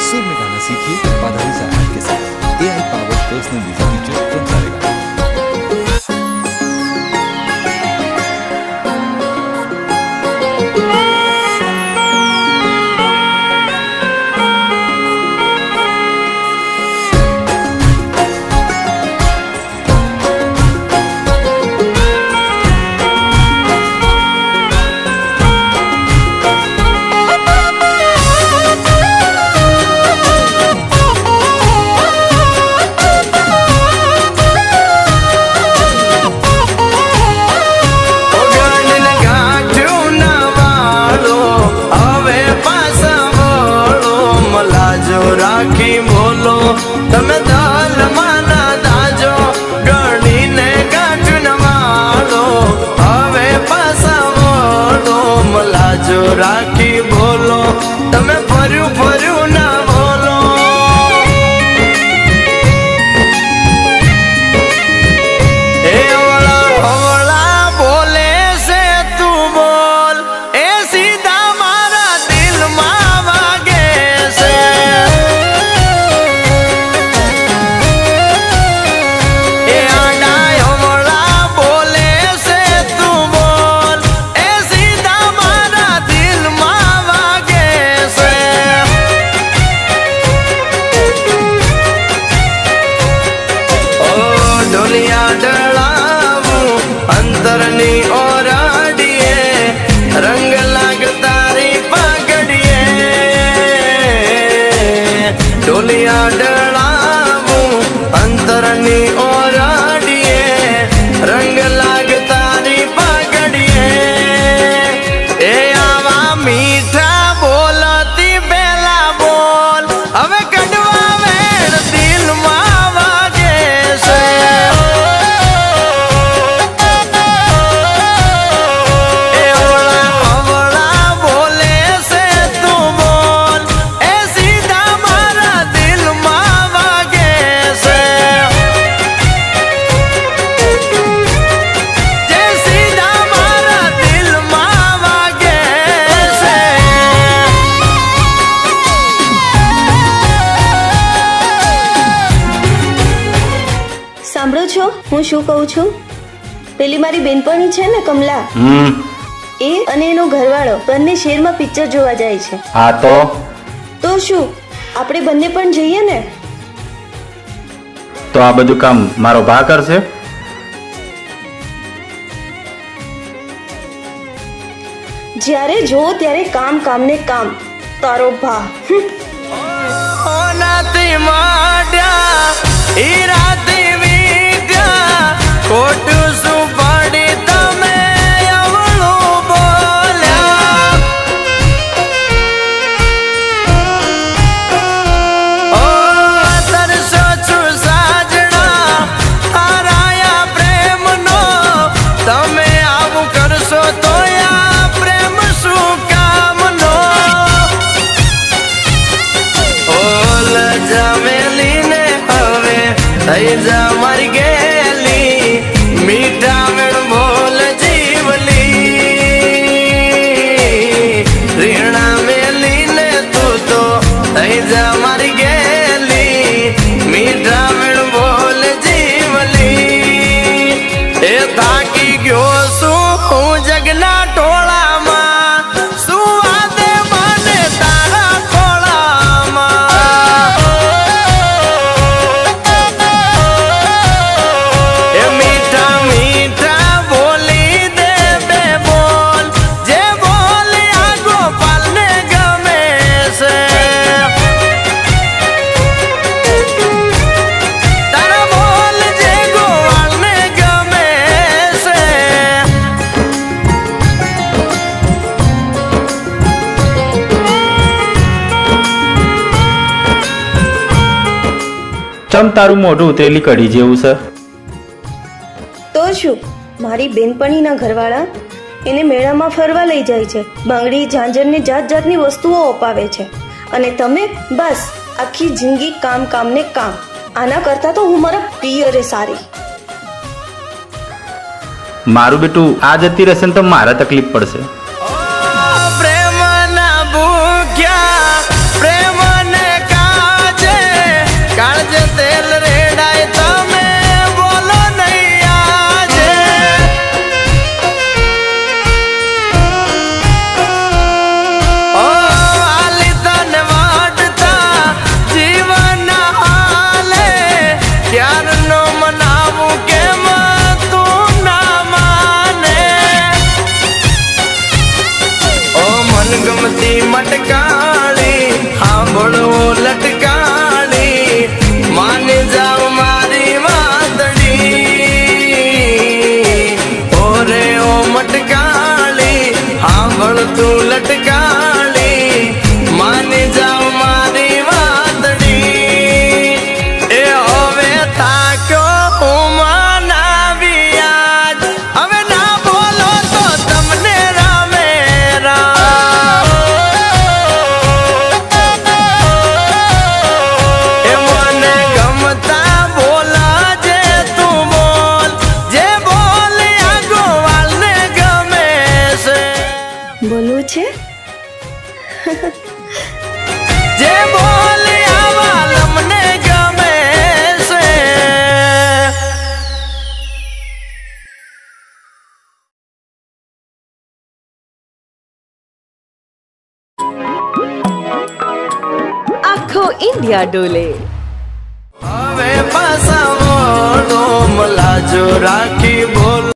सुर में गाना सीखिए पाधारी साहब के साथ। AI power personal music teacher from Saregama. राखी बोलो तमे दाल माना दाजो गणी ने गांठ नवालो हवे पासा बोलो मलाजो राखी बोलो तमे फर्यू फर्यू ना बोलो ए ओला ओला बोले से तू बोल ए सीधा मारा दिल में वागे से अंतरनी ओराडिए रंग लाग तारी पगड़िए डोलिया डलावू अंतरनी ओराडिए रंग लाग तारी पगड़िए ए आवा मीठा बोलती बेला बोल हमें कटवा वेड़ दिल मावागे से સાંભળો છો હું શું કહું છું? પેલી મારી બેનપણી છે ને કમલા, એ અને એનો ઘરવાળો બંને શહેરમાં પિક્ચર જોવા જાય છે. હા તો શું આપણે બંને પણ જઈએ ને? તો આ બધું કામ મારો ભા કરશે? જ્યારે જો ત્યારે કામ કામ ને કામ. તારો ભા ઓનાતી માડ્યા ઈ રાતી ખોટું શું પડી તમે અવળું બોલ્યા ઓ તરસો છું સાજણા હારાયા પ્રેમનો તમે આવું કરશો તો આ પ્રેમ શું કામનો ઓલ જમેલીને હવે થઈ જા મારી ગે मीठा में बोल जीवली रीणा में लीने तू तो ऐजा मारी गेली मीठा में बोल जीवली ए थाकी गयो सू हूँ जगना टोला मां सुवादे माने तारा खोला मां ए मीठा मीठा बोली दे बे बोल जे बोले आ गोपाल ने गमे से तारा बोल जे गोपाल ने गमे से ચમ તારું મોઢું ઉતરેલી કઢી જેવું છે? તો શું, મારી બેનપણીના ઘરવાળા એને મેળામાં ફરવા લઈ જાય છે, બંગડી ઝાંઝર ને જાત જાતની વસ્તુઓ અપાવે છે, અને તમે બસ આખી જિંદગી કામ કામ ને કામ. આના કરતા તો હું મારા પિયરે સારી. મારું બેટું આ જતી રહેશે ને તો મારે તકલીફ પડશે. પ્રેમ ના ભૂખ્યા પ્રેમ ને કા બોલવું છે? જે બોલે આવા લમને ગમે છે. આખો ઇન્ડિયા ડોલે. હવે પાછા લાજો રાખી બોલ.